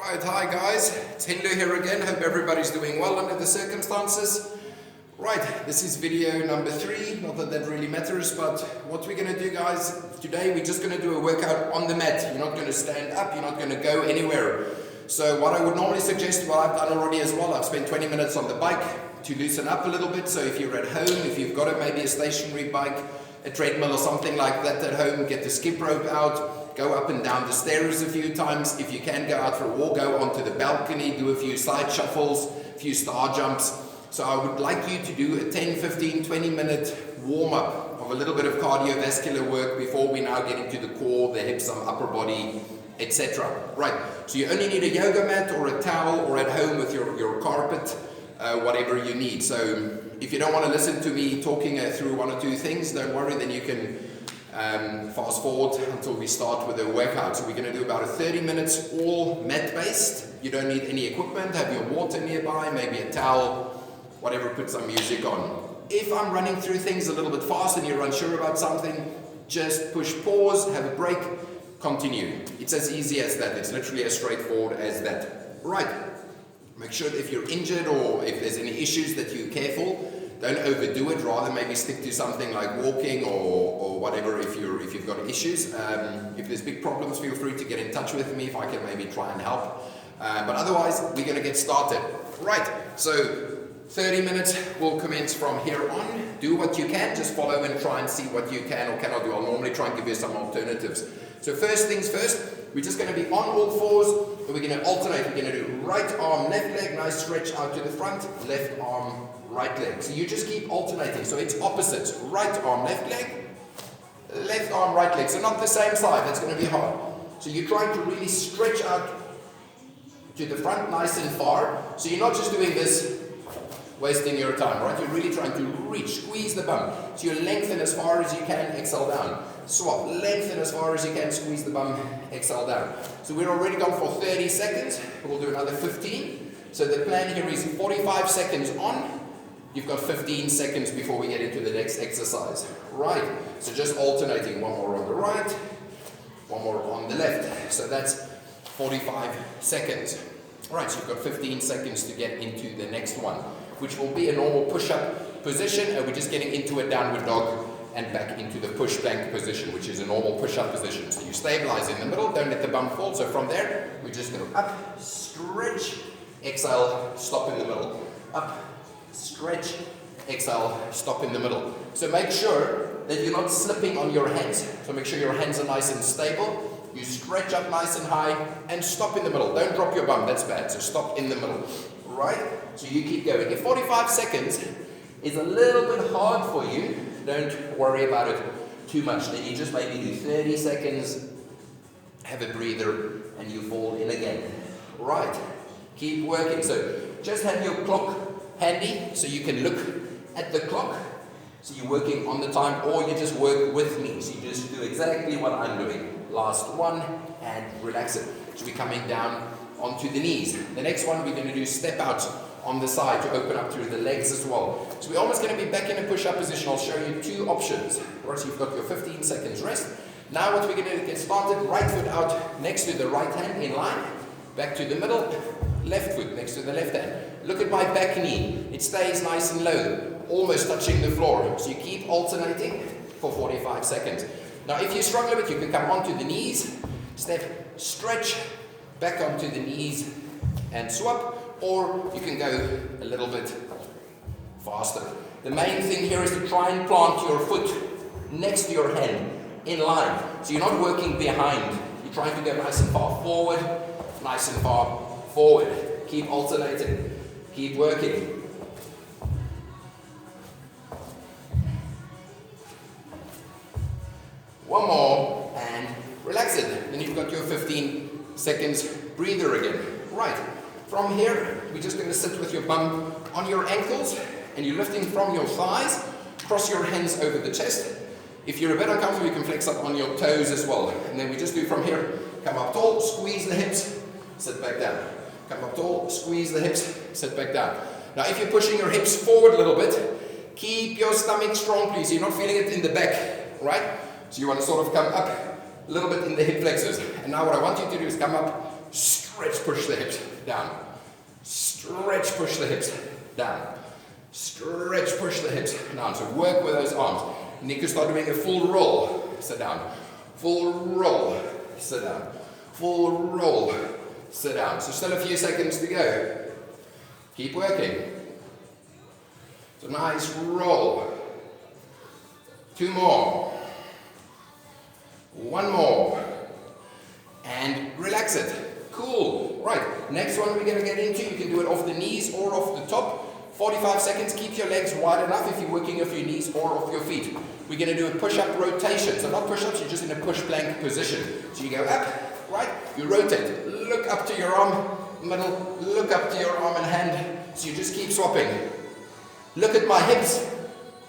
Right, hi guys, it's Henlu here again. Hope everybody's doing well under the circumstances. Right, this is video number 3, not that that really matters, but what we're going to do guys, today we're just going to do a workout on the mat. You're not going to stand up, you're not going to go anywhere. So what I would normally suggest, what I've done already as well, I've spent 20 minutes on the bike to loosen up a little bit. So if you're at home, if you've got maybe a stationary bike, a treadmill or something like that at home, get the skip rope out, go up and down the stairs a few times. If you can go out for a walk, go onto the balcony, do a few side shuffles, a few star jumps. So I would like you to do a 10, 15, 20 minute warm up of a little bit of cardiovascular work before we now get into the core, the hips, some upper body, etc. Right, so you only need a yoga mat or a towel, or at home with your carpet, whatever you need. So if you don't want to listen to me talking through one or two things, don't worry, then you can fast forward until we start with the workout. So we're going to do about 30 minutes all mat based. You don't need any equipment, have your water nearby, maybe a towel, whatever, put some music on. If I'm running through things a little bit fast and you're unsure about something, just push pause, have a break, continue. It's as easy as that. It's literally as straightforward as that. Right. Make sure that if you're injured or if there's any issues that you're careful, don't overdo it. Rather maybe stick to something like walking or whatever if you've got issues. If there's big problems, feel free to get in touch with me if I can maybe try and help. But otherwise, we're going to get started. Right. So 30 minutes will commence from here on. Do what you can, just follow and try and see what you can or cannot do. I'll normally try and give you some alternatives. So first things first, we're just going to be on all fours, and we're going to alternate. We're going to do right arm, left leg, nice stretch out to the front, left arm, right leg. So you just keep alternating. So it's opposites, right arm, left leg, left arm, right leg. So not the same side, that's going to be hard. So you're trying to really stretch out to the front nice and far. So you're not just doing this, wasting your time, right? You're really trying to reach, squeeze the bum. So you lengthen as far as you can, exhale down. Swap, lengthen as far as you can, squeeze the bum, exhale down. So we're already gone for 30 seconds. We'll do another 15. So the plan here is 45 seconds on. You've got 15 seconds before we get into the next exercise. Right, so just alternating, one more on the right, one more on the left. So that's 45 seconds. All right, so you've got 15 seconds to get into the next one, which will be a normal push-up position, and we're just getting into a downward dog and back into the push plank position, which is a normal push-up position. So you stabilize in the middle, don't let the bum fall. So from there, we just go up, stretch, exhale, stop in the middle. Up, stretch, exhale, stop in the middle. So make sure that you're not slipping on your hands. So make sure your hands are nice and stable. You stretch up nice and high and stop in the middle. Don't drop your bum, that's bad. So stop in the middle. Right? So you keep going. If 45 seconds is a little bit hard for you, don't worry about it too much. Then you just maybe do 30 seconds, have a breather, and you fall in again. Right. Keep working. So just have your clock handy so you can look at the clock. So you're working on the time, or you just work with me. So you just do exactly what I'm doing. Last one, and relax it. So we're coming down onto the knees. The next one we're going to do step out on the side to open up through the legs as well. So we're almost going to be back in a push-up position. I'll show you two options. Right, so you've got your 15 seconds rest. Now what we're going to do, get started, right foot out next to the right hand in line, back to the middle, left foot next to the left hand. Look at my back knee. It stays nice and low, almost touching the floor. So you keep alternating for 45 seconds. Now if you struggle with it, you can come onto the knees, step, stretch, back onto the knees and swap, or you can go a little bit faster. The main thing here is to try and plant your foot next to your hand in line. So you're not working behind. You're trying to go nice and far forward, nice and far forward. Keep alternating. Keep working. One more and relax it. Then you've got your 15 seconds breather again. Right. From here, we're just going to sit with your bum on your ankles, and you're lifting from your thighs. Cross your hands over the chest. If you're a bit uncomfortable, you can flex up on your toes as well. And then we just do from here, come up tall, squeeze the hips, sit back down. Come up tall, squeeze the hips, sit back down. Now if you're pushing your hips forward a little bit, keep your stomach strong please. You're not feeling it in the back, right? So you want to sort of come up a little bit in the hip flexors. And now what I want you to do is come up, stretch, push the hips down, stretch, push the hips down, stretch, push the hips down. So work with those arms. And you can start doing a full roll, sit down, full roll, sit down, full roll, sit down. So still a few seconds to go. Keep working. So nice roll. 2 more. 1 more. And relax it. Cool. Right. Next one we're going to get into, you can do it off the knees or off the top. 45 seconds. Keep your legs wide enough if you're working off your knees or off your feet. We're going to do a push-up rotation. So not push-ups, you're just in a push-plank position. So you go up, right? You rotate. Look up to your arm, middle. Look up to your arm and hand. So you just keep swapping. Look at my hips.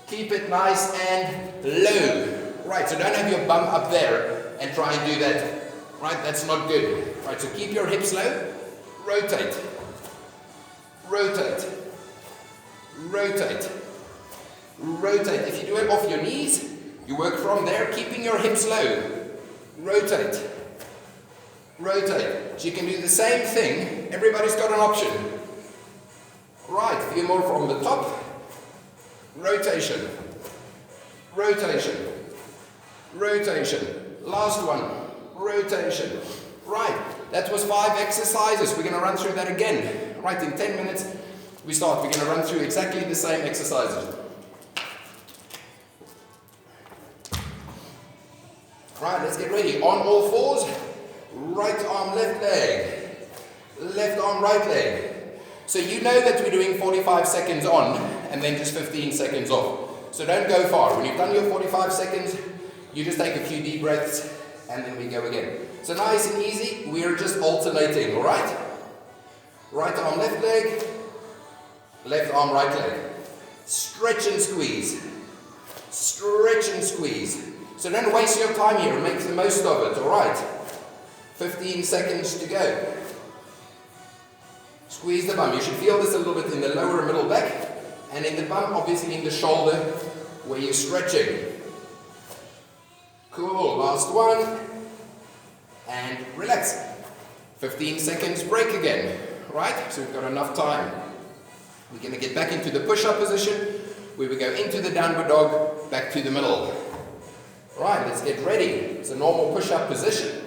Keep it nice and low. Right, so don't have your bum up there and try and do that. Right, that's not good. Right, so keep your hips low. Rotate. Rotate. Rotate. Rotate. If you do it off your knees, you work from there, keeping your hips low. Rotate. Rotate. So you can do the same thing. Everybody's got an option. Right, a few more from the top. Rotation. Rotation. Rotation. Last one. Rotation. Right, that was 5 exercises. We're going to run through that again. Right, in 10 minutes we start. We're going to run through exactly the same exercises. Right, let's get ready. On all fours. Right arm, left leg. Left arm, right leg. So you know that we're doing 45 seconds on and then just 15 seconds off. So don't go far. When you've done your 45 seconds, you just take a few deep breaths and then we go again. So nice and easy, we're just alternating, alright? Right arm, left leg, left arm, right leg. Stretch and squeeze. Stretch and squeeze. So don't waste your time here, make the most of it, alright? 15 seconds to go. Squeeze the bum. You should feel this a little bit in the lower middle back and in the bum, obviously in the shoulder where you're stretching. Cool, last one. And relax. 15 seconds break again. Right? So we've got enough time. We're going to get back into the push-up position where we go into the downward dog, back to the middle. Right, let's get ready. It's a normal push-up position.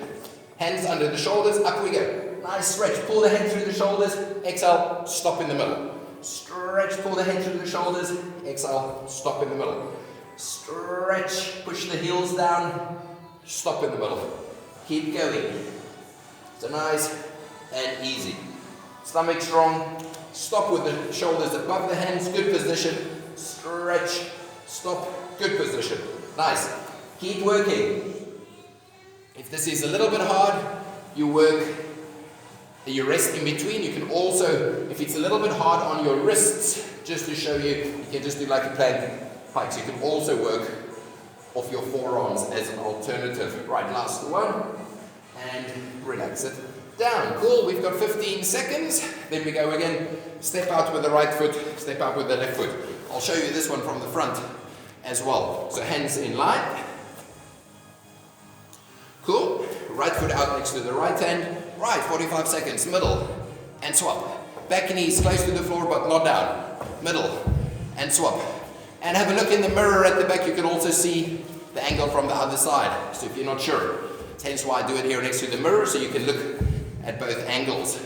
Hands under the shoulders, up we go. Nice stretch, pull the head through the shoulders, exhale, stop in the middle. Stretch, pull the head through the shoulders, exhale, stop in the middle. Stretch, push the heels down, stop in the middle. Keep going. So nice and easy. Stomach strong, stop with the shoulders above the hands, good position. Stretch, stop, good position. Nice. Keep working. If this is a little bit hard, you work. You rest in between. You can also, if it's a little bit hard on your wrists, just to show you, you can just do like a plank pike. So you can also work off your forearms as an alternative. Right, last one. And relax it down. Cool, we've got 15 seconds. Then we go again. Step out with the right foot, step out with the left foot. I'll show you this one from the front as well. So hands in line. Cool. Right foot out next to the right hand. Right, 45 seconds, middle, and swap. Back knees close to the floor but not down. Middle, and swap. And have a look in the mirror at the back. You can also see the angle from the other side. So if you're not sure, it's hence why I do it here next to the mirror, so you can look at both angles.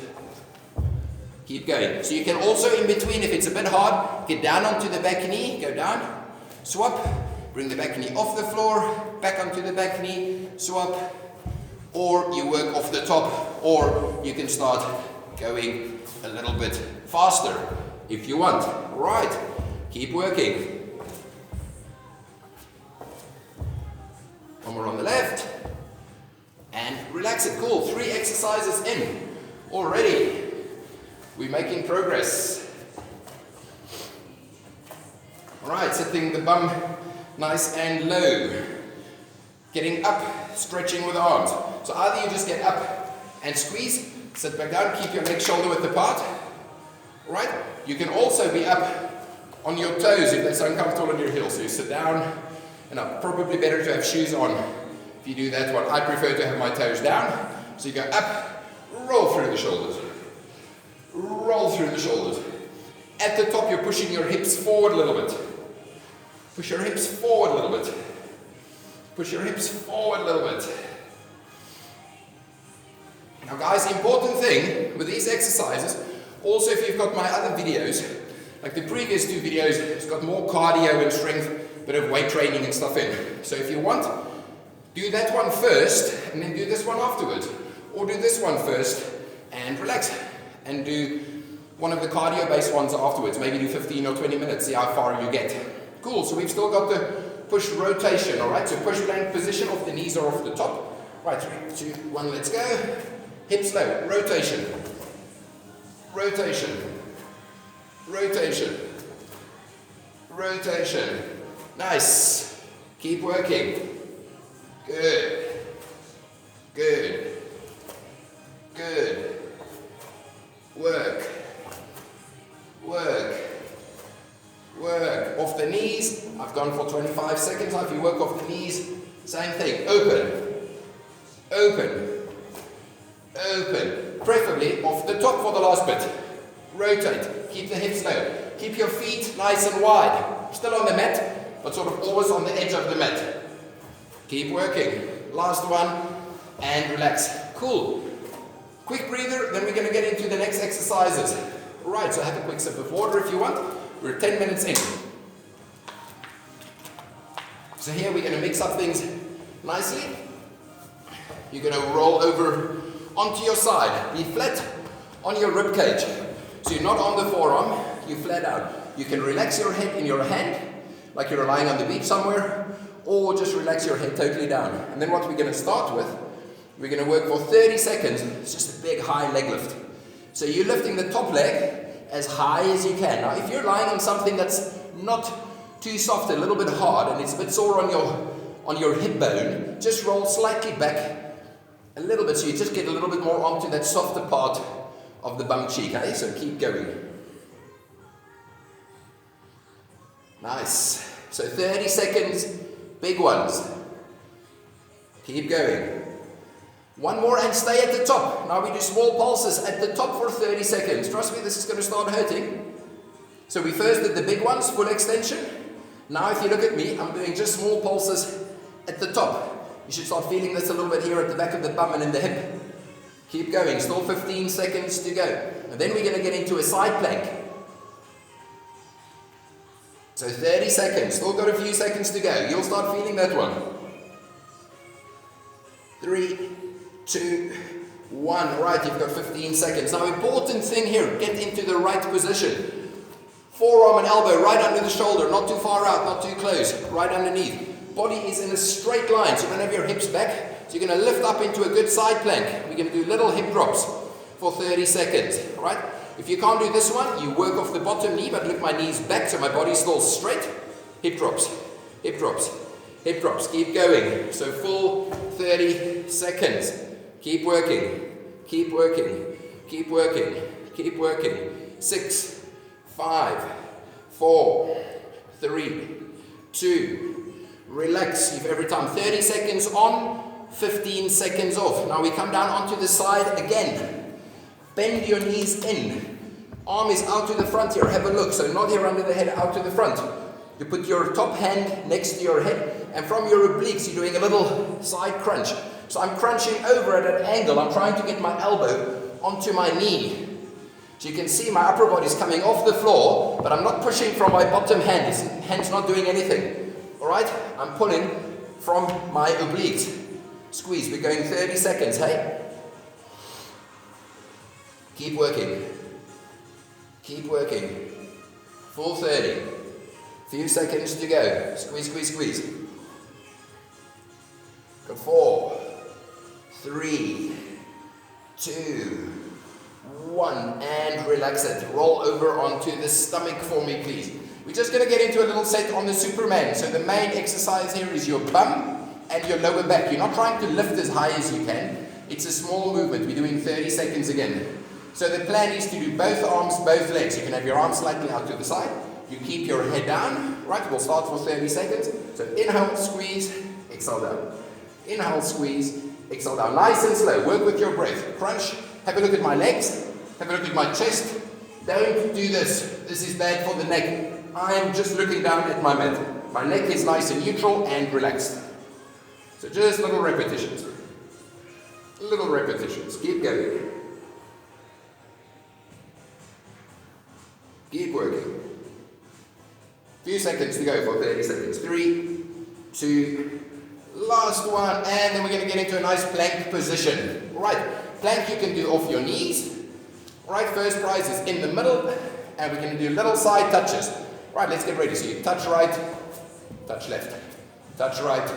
Keep going. So you can also, in between, if it's a bit hard, get down onto the back knee, go down, swap, bring the back knee off the floor, back onto the back knee, swap, or you work off the top, or you can start going a little bit faster if you want. Right, keep working. One more on the left, and relax it. Cool, 3 exercises in already. We're making progress. Alright, sitting the bum nice and low. Getting up, stretching with the arms. So either you just get up and squeeze, sit back down, keep your legs shoulder width apart. Right? You can also be up on your toes if that's uncomfortable on your heels. So you sit down and up. Probably better to have shoes on if you do that one. I prefer to have my toes down. So you go up, roll through the shoulders, roll through the shoulders. At the top, you're pushing your hips forward a little bit. Push your hips forward a little bit. Push your hips forward a little bit. Now guys, the important thing with these exercises, also if you've got my other videos, like the previous two videos, it's got more cardio and strength, bit of weight training and stuff in. So if you want, do that one first and then do this one afterwards. Or do this one first and relax. And do one of the cardio based ones afterwards. Maybe do 15 or 20 minutes, see how far you get. Cool, so we've still got the push rotation, alright? So push plank position off the knees or off the top. Right, 3, 2, 1, let's go. Hips low, rotation. Rotation. Rotation. Rotation. Nice. Keep working. Good. Good. Good. Work. Work. Work. Off the knees. I've gone for 25 seconds. Now if you work off the knees, same thing. Open. Open. Open. Preferably off the top for the last bit. Rotate. Keep the hips low. Keep your feet nice and wide. Still on the mat, but sort of always on the edge of the mat. Keep working. Last one. And relax. Cool. Quick breather, then we're going to get into the next exercises. Right, so have a quick sip of water if you want. We're 10 minutes in. So here we're going to mix up things nicely. You're going to roll over onto your side. Be flat on your rib cage. So you're not on the forearm, you flat out. You can relax your head in your hand, like you're lying on the beach somewhere, or just relax your head totally down. And then what we're going to start with, we're going to work for 30 seconds. It's just a big high leg lift. So you're lifting the top leg as high as you can. Now if you're lying on something that's not too soft, a little bit hard, and it's a bit sore on your hip bone, just roll slightly back a little bit so you just get a little bit more onto that softer part of the bum cheek, okay? So keep going. Nice. So 30 seconds, big ones. Keep going. One more and stay at the top. Now we do small pulses at the top for 30 seconds. Trust me, this is going to start hurting. So we first did the big ones, full extension. Now if you look at me, I'm doing just small pulses at the top. You should start feeling this a little bit here at the back of the bum and in the hip. Keep going, still 15 seconds to go. And then we're going to get into a side plank. So 30 seconds, still got a few seconds to go. You'll start feeling that one. 3, 2, 1. Right, you've got 15 seconds. Now important thing here, get into the right position. Forearm and elbow right under the shoulder, not too far out, not too close, right underneath. Body is in a straight line, so you don't have your hips back. So you're going to lift up into a good side plank. We're going to do little hip drops for 30 seconds, right? If you can't do this one, you work off the bottom knee, but lift my knees back so my body's still straight. Hip drops, hip drops, hip drops. Keep going. So full 30 seconds. Keep working, keep working, keep working, keep working. 6, 5, 4, 3, 2, relax. You've every time 30 seconds on, 15 seconds off. Now we come down onto the side again. Bend your knees in. Arm is out to the front here. Have a look. So not here under the head, out to the front. You put your top hand next to your head, and from your obliques you're doing a little side crunch. So I'm crunching over at an angle. I'm trying to get my elbow onto my knee. So you can see my upper body's coming off the floor, but I'm not pushing from my bottom hand. This hand's not doing anything. Alright? I'm pulling from my obliques. Squeeze. We're going 30 seconds, hey? Keep working. Keep working. Full 30. Few seconds to go. Squeeze, squeeze, squeeze. Got 4, 3, 2, 1, and relax it. Roll over onto the stomach for me, please. We're just going to get into a little set on the Superman. So the main exercise here is your bum and your lower back. You're not trying to lift as high as you can. It's a small movement. We're doing 30 seconds again. So the plan is to do both arms, both legs. You can have your arms slightly out to the side. You keep your head down. Right, we'll start for 30 seconds. So inhale, squeeze, exhale down. Inhale, squeeze, exhale down. Nice and slow. Work with your breath. Crunch Have a look at my legs. Have a look at my chest. Don't do this. This is bad for the neck. I'm just looking down at my mat. My neck is nice and neutral and relaxed. So just little repetitions. Little repetitions. Keep going. Keep working. Few seconds to go for 30 seconds. 3, 2, last one, and then we're going to get into a nice plank position. Right, plank you can do off your knees. Right, first prize is in the middle, and we're going to do little side touches. Right, let's get ready. So you touch right, touch left, touch right,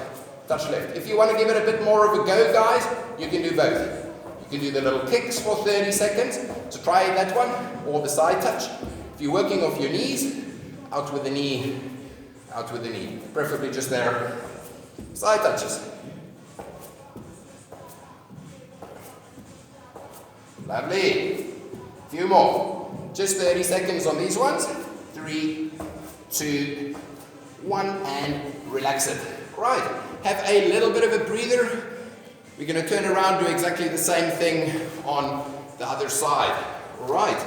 touch left. If you want to give it a bit more of a go, guys, you can do both. You can do the little kicks for 30 seconds. So try that one, or the side touch. If you're working off your knees, out with the knee, out with the knee. Preferably just there. Side touches. Lovely. Few more. Just 30 seconds on these ones. 3, 2, 1, and relax it. Right. Have a little bit of a breather. We're going to turn around, do exactly the same thing on the other side. Right.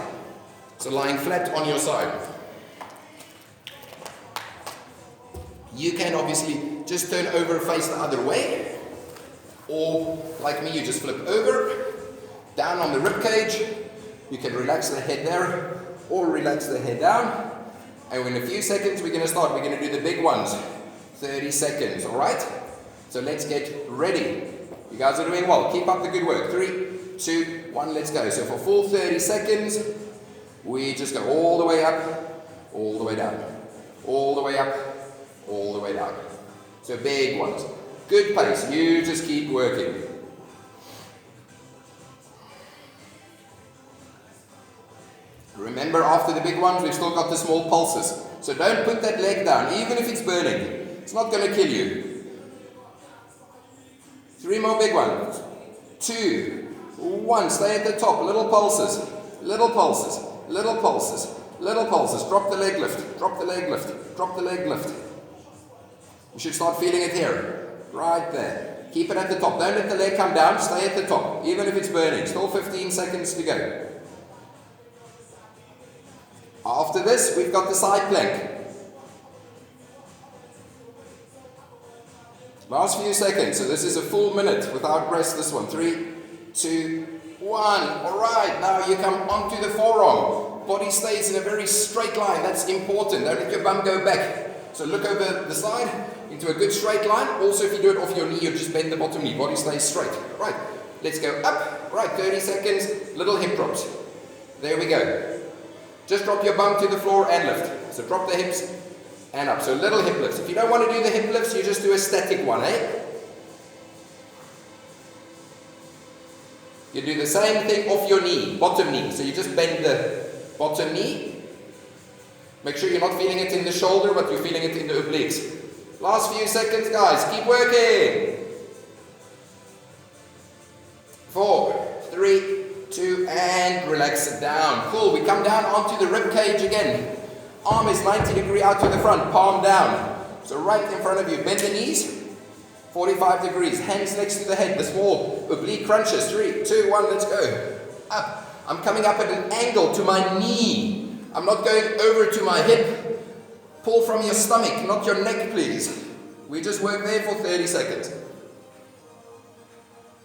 So lying flat on your side. You can obviously just turn over, face the other way, or like me, you just flip over, down on the rib cage. You can relax the head there, or relax the head down. And in a few seconds, we're going to start. We're going to do the big ones. 30 seconds, all right? So let's get ready. You guys are doing well. Keep up the good work. 3, 2, 1, let's go. So for full 30 seconds, we just go all the way up, all the way down, all the way up, all the way down. So big ones. Good pace. You just keep working. Remember, after the big ones, we've still got the small pulses. So don't put that leg down, even if it's burning. It's not going to kill you. 3 more big ones. 2, 1. Stay at the top. Little pulses. Little pulses. Little pulses. Little pulses. Drop the leg lift. Drop the leg lift. Drop the leg lift. You should start feeling it here. Right there. Keep it at the top. Don't let the leg come down. Stay at the top. Even if it's burning. Still 15 seconds to go. After this, we've got the side plank. Last few seconds. So this is a full minute without rest. This one. 3, 2, 1. Alright. Now you come onto the forearm. Body stays in a very straight line. That's important. Don't let your bum go back. So look over the side into a good straight line. Also, if you do it off your knee, you just bend the bottom knee. Body stays straight. Right. Let's go up. Right. 30 seconds. Little hip drops. There we go. Just drop your bum to the floor and lift. So drop the hips and up. So little hip lifts. If you don't want to do the hip lifts, you just do a static one, eh? You do the same thing off your knee, bottom knee. So you just bend the bottom knee. Make sure you're not feeling it in the shoulder, but you're feeling it in the obliques. Last few seconds, guys. Keep working. 4, 3, 2, and relax it down. Cool. We come down onto the rib cage again. Arm is 90 degrees out to the front, palm down. So right in front of you, bend the knees. 45 degrees, hands next to the head, the small oblique crunches. 3, 2, 1, let's go. Up. I'm coming up at an angle to my knee. I'm not going over to my hip. Pull from your stomach, not your neck, please. We just work there for 30 seconds.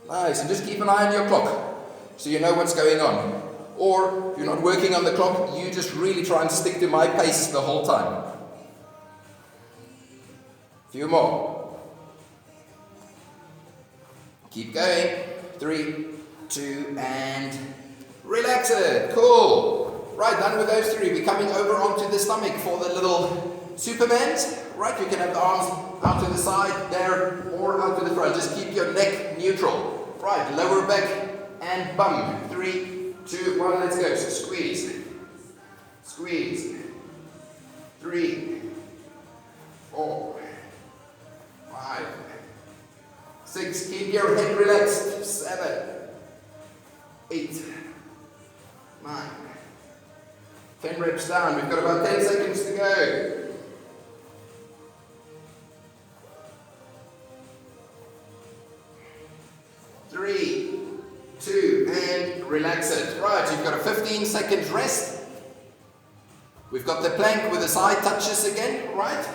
Nice, and just keep an eye on your clock so you know what's going on. Or if you're not working on the clock, you just really try and stick to my pace the whole time. Few more. Keep going. 3, 2, and relax it. Cool. Right, done with those 3. We're coming over onto the stomach for the little Supermans. Right, you can have the arms out to the side there or out to the front. Just keep your neck neutral. Right, lower back and bum. 3, 2, 1, let's go. So squeeze. Squeeze. 3, 4, 5, 6. Keep your head relaxed. 7, 8, 9. 10 reps down. We've got about 10 seconds to go. 3, 2, and relax. 15 seconds rest. We've got the plank with the side touches again, right?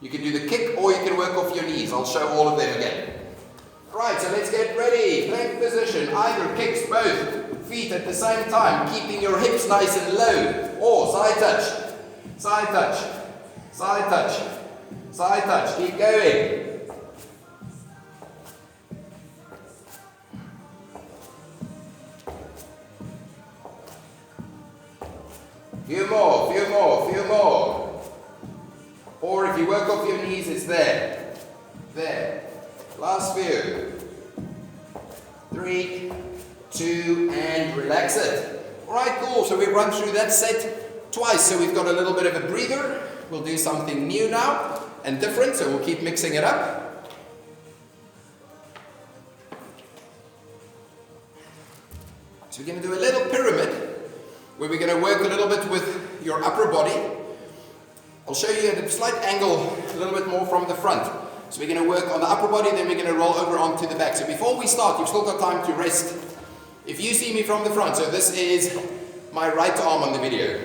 You can do the kick or you can work off your knees. I'll show all of them again. Right, so let's get ready. Plank position, either kicks both feet at the same time, keeping your hips nice and low, or side touch, side touch, side touch, side touch. Keep going. Few more, few more, few more. Or if you work off your knees, it's there. There. Last few. 3, 2, and relax it. Alright, cool. So we run through that set twice. So we've got a little bit of a breather. We'll do something new now and different. So we'll keep mixing it up. So we're going to do a little pyramid, where we're going to work a little bit with your upper body. I'll show you at a slight angle, a little bit more from the front. So we're going to work on the upper body, then we're going to roll over onto the back. So before we start, you've still got time to rest. If you see me from the front, so this is my right arm on the video,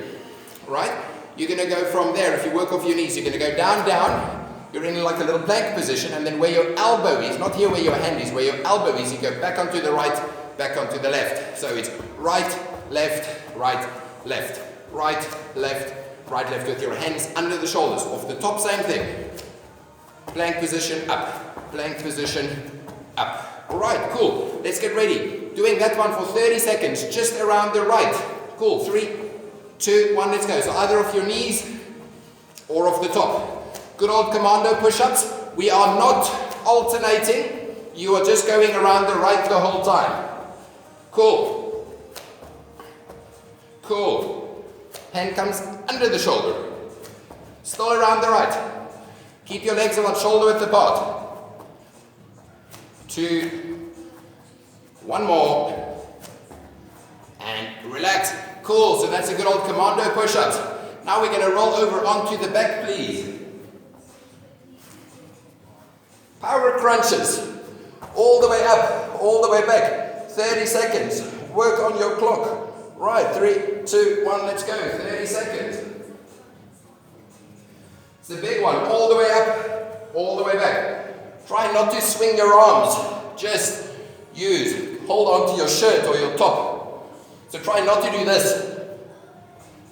right? You're going to go from there. If you work off your knees, you're going to go down, down. You're in like a little plank position, and then where your elbow is, not here where your hand is, where your elbow is, you go back onto the right, back onto the left. So it's right, left, right, left, right, left, right, left, with your hands under the shoulders. Off the top, same thing. Plank position, up. Plank position, up. Alright, cool. Let's get ready. Doing that one for 30 seconds, just around the right. Cool. 3, 2, 1, let's go. So either off your knees or off the top. Good old commando push-ups. We are not alternating. You are just going around the right the whole time. Cool. Cool. Hand comes under the shoulder. Still around the right. Keep your legs about shoulder width apart. 2, 1 more. And relax. Cool. So that's a good old commando push-ups. Now we're going to roll over onto the back, please. Power crunches. All the way up, all the way back. 30 seconds. Work on your clock. Right, 3, 2, 1, let's go. 30 seconds. It's a big one. All the way up, all the way back. Try not to swing your arms. Just hold on to your shirt or your top. So try not to do this.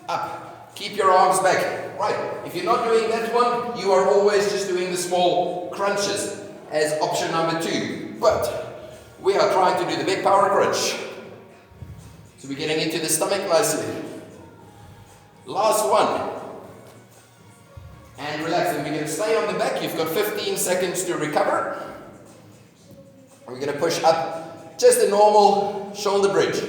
Up. Keep your arms back. Right. If you're not doing that one, you are always just doing the small crunches as option number 2. But we are trying to do the big power crunch. So we're getting into the stomach nicely. Last one. And relax. And we're going to stay on the back. You've got 15 seconds to recover. We're going to push up just a normal shoulder bridge.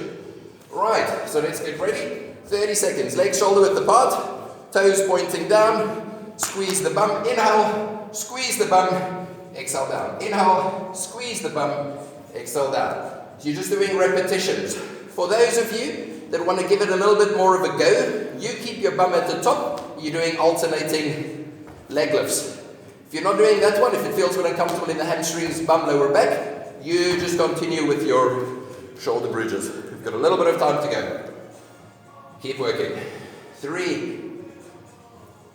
Right. So let's get ready. 30 seconds. Legs shoulder width apart. Toes pointing down. Squeeze the bum. Inhale. Squeeze the bum. Exhale down. Inhale. Squeeze the bum. Exhale down. So you're just doing repetitions. For those of you that want to give it a little bit more of a go, you keep your bum at the top. You're doing alternating leg lifts. If you're not doing that one, if it feels a bit uncomfortable in the hamstrings, bum, lower back, you just continue with your shoulder bridges. You've got a little bit of time to go. Keep working. 3,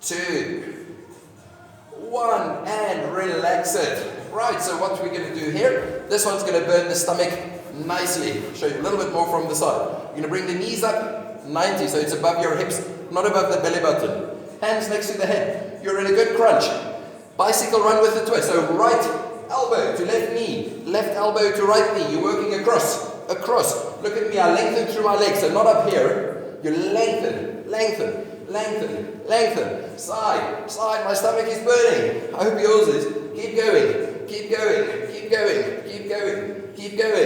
2, 1, and relax it. Right, so what we're going to do here, this one's going to burn the stomach nicely. Show you a little bit more from the side. You're going to bring the knees up 90, so it's above your hips, not above the belly button. Hands next to the head. You're in a good crunch. Bicycle run with the twist. So right elbow to left knee, left elbow to right knee. You're working across. Look at me, I lengthen through my legs, so not up here. You lengthen. Side. My stomach is burning. I hope yours is. Keep going.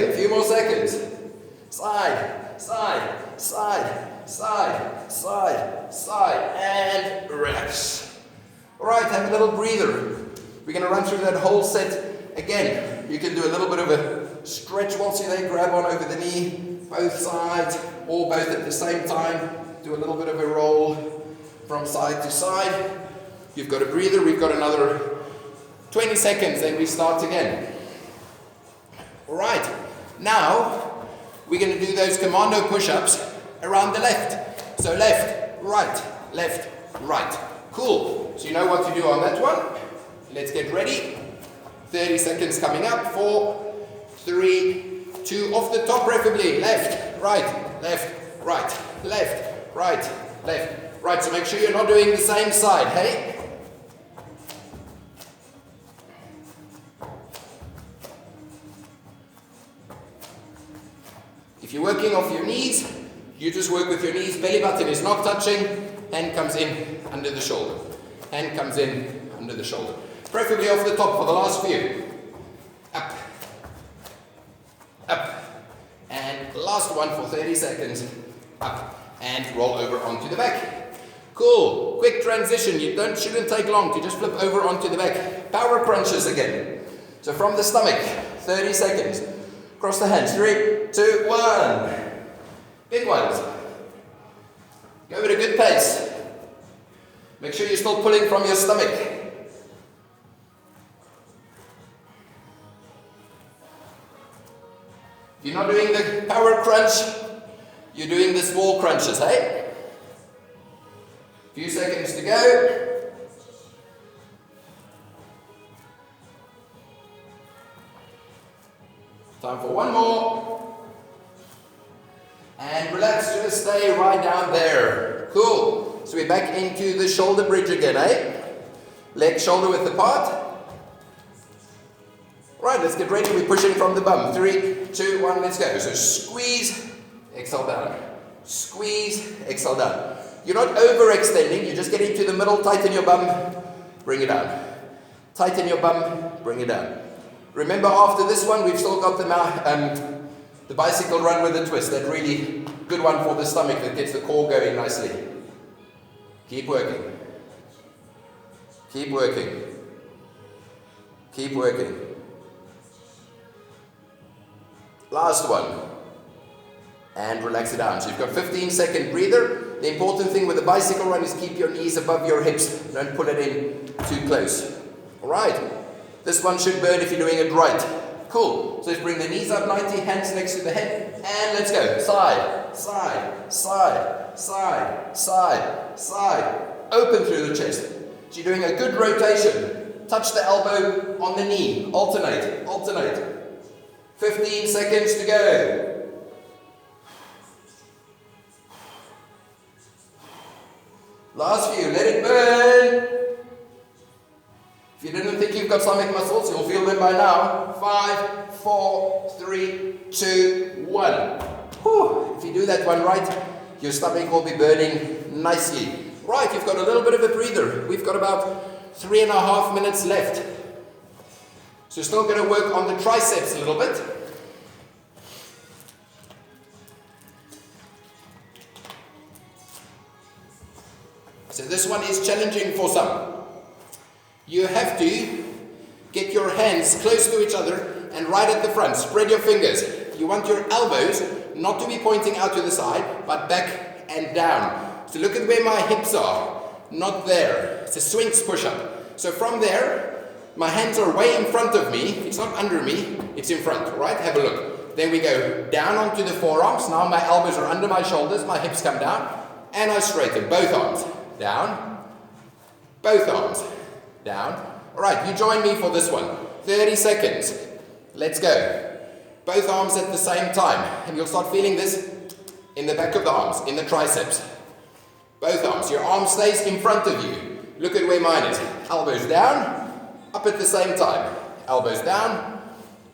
A few more seconds. Side, and relax. Alright, have a little breather. We're going to run through that whole set again. You can do a little bit of a stretch whilst you're there, grab on over the knee, both sides, or both at the same time. Do a little bit of a roll from side to side. You've got a breather, we've got another 20 seconds, then we start again. Alright, now we're going to do those commando push-ups around the left. So left, right. Cool. So you know what to do on that one. Let's get ready. 30 seconds coming up. 4, 3, 2, off the top preferably. Left, right, left, right, left, right, left, right. So make sure you're not doing the same side, hey? If you're working off your knees, you just work with your knees. Belly button is not touching. Hand comes in under the shoulder. Hand comes in under the shoulder. Preferably off the top for the last few. Up. Up. And last one for 30 seconds. Up. And roll over onto the back. Cool. Quick transition. You shouldn't take long to just flip over onto the back. Power crunches again. So from the stomach, 30 seconds. Cross the hands. 3, 2, 1. Big ones. Go at a good pace. Make sure you're still pulling from your stomach. If you're not doing the power crunch, you're doing the small crunches, hey? Few seconds to go. Time for one more. And relax, just stay right down there. Cool. So we're back into the shoulder bridge again, eh? Leg shoulder width apart. Right, let's get ready. We're pushing from the bum. 3, 2, 1, let's go. So squeeze, exhale down. Squeeze, exhale down. You're not overextending, you're just getting to the middle, tighten your bum, bring it down. Tighten your bum, bring it down. Remember, after this one, we've still got the bicycle run with a twist. That really good one for the stomach that gets the core going nicely. Keep working. Keep working. Keep working. Last one. And relax it down. So you've got 15-second breather. The important thing with the bicycle run is keep your knees above your hips. Don't pull it in too close. All right. This one should burn if you're doing it right. Cool. So let's bring the knees up 90, hands next to the head, and let's go. Side, side, side, side, side, side. Open through the chest. So you're doing a good rotation. Touch the elbow on the knee. Alternate, alternate. 15 seconds to go. Last few, let it burn. If you didn't think you've got stomach muscles, you'll feel them by now. 5, 4, 3, 2, 1. Whew. If you do that one right, your stomach will be burning nicely. Right, you've got a little bit of a breather. We've got about 3.5 minutes left. So still going to work on the triceps a little bit. So this one is challenging for some. You have to get your hands close to each other and right at the front. Spread your fingers. You want your elbows not to be pointing out to the side, but back and down. So look at where my hips are, not there. It's a Swings push-up. So from there, my hands are way in front of me. It's not under me, it's in front, all right? Have a look. Then we go down onto the forearms. Now my elbows are under my shoulders, my hips come down, and I straighten both arms. Down, both arms. Down. All right, you join me for this one. 30 seconds. Let's go. Both arms at the same time. And you'll start feeling this in the back of the arms, in the triceps. Both arms. Your arm stays in front of you. Look at where mine is. Elbows down, up at the same time. Elbows down,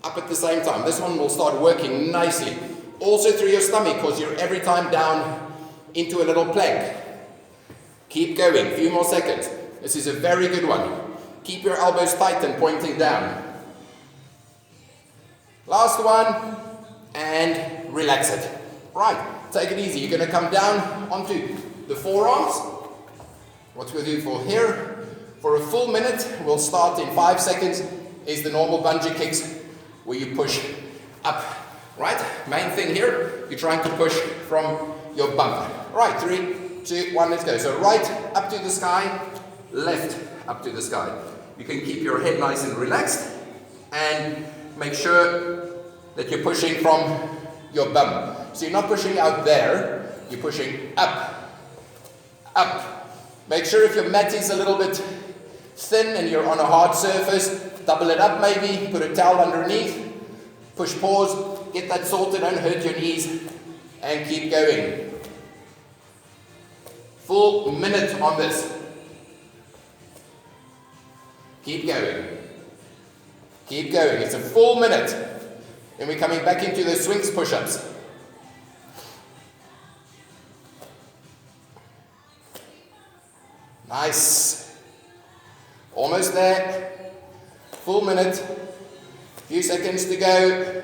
up at the same time. This one will start working nicely. Also through your stomach, because you're every time down into a little plank. Keep going. A few more seconds. This is a very good one. Keep your elbows tight and pointing down. Last one, and relax it. Right, take it easy. You're going to come down onto the forearms. What we'll do for here, for a full minute, we'll start in 5 seconds, is the normal bungee kicks where you push up. Right, main thing here, you're trying to push from your bum. Right, 3, 2, 1, let's go. So right up to the sky, left up to the sky. You can keep your head nice and relaxed and make sure that you're pushing from your bum. So you're not pushing out there, you're pushing up, up. Make sure if your mat is a little bit thin and you're on a hard surface, double it up maybe, put a towel underneath, push pause, get that sorted, don't hurt your knees, and keep going. Full minute on this. Keep going. Keep going. It's a full minute. And we're coming back into the swings push-ups. Nice. Almost there. Full minute. Few seconds to go.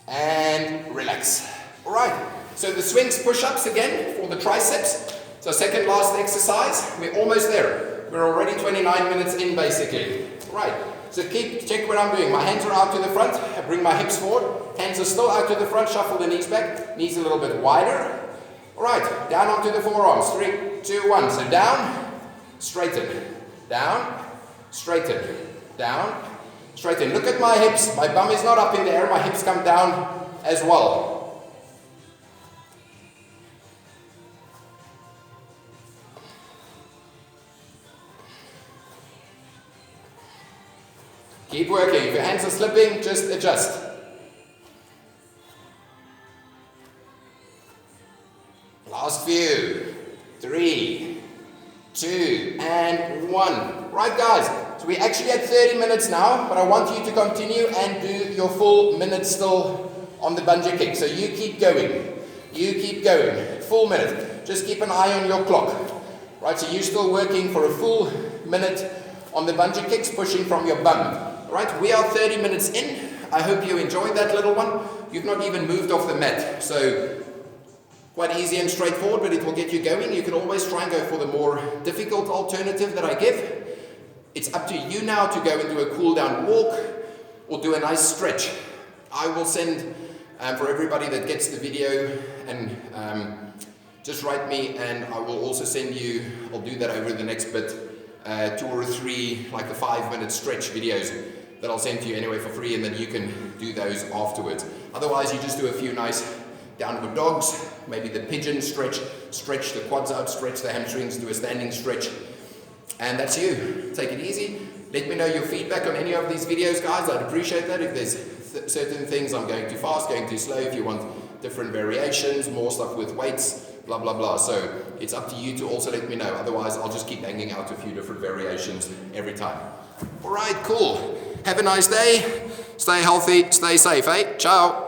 And relax. Alright. So the swings push-ups again for the triceps. So second last exercise. We're almost there. We're already 29 minutes in basically. Right. So check what I'm doing. My hands are out to the front. I bring my hips forward. Hands are still out to the front. Shuffle the knees back. Knees a little bit wider. Alright. Down onto the forearms. 3, 2, 1. So down. Straighten. Down. Straighten. Down. Straighten. Look at my hips. My bum is not up in the air. My hips come down as well. Keep working. If your hands are slipping, just adjust. Last few. 3, 2, and 1. Right, guys. So we're actually at 30 minutes now, but I want you to continue and do your full minute still on the bungee kick. So you keep going. You keep going. Full minute. Just keep an eye on your clock. Right, so you're still working for a full minute on the bungee kicks, pushing from your bum. Right, we are 30 minutes in. I hope you enjoyed that little one. You've not even moved off the mat. So quite easy and straightforward, but it will get you going. You can always try and go for the more difficult alternative that I give. It's up to you now to go and do a cool down walk or do a nice stretch. I will send for everybody that gets the video, and just write me, and I will also send you, I'll do that over the next bit, 2 or 3 like a 5-minute stretch videos that I'll send to you anyway for free, and then you can do those afterwards. Otherwise you just do a few nice downward dogs, maybe the pigeon stretch, stretch the quads out, stretch the hamstrings, do a standing stretch, and that's you. Take it easy. Let me know your feedback on any of these videos, guys. I'd appreciate that. If there's certain things I'm going too fast, going too slow, if you want different variations, more stuff with weights, blah blah blah. So it's up to you to also let me know. Otherwise I'll just keep hanging out a few different variations every time. Alright, cool. Have a nice day. Stay healthy, stay safe, eh? Ciao.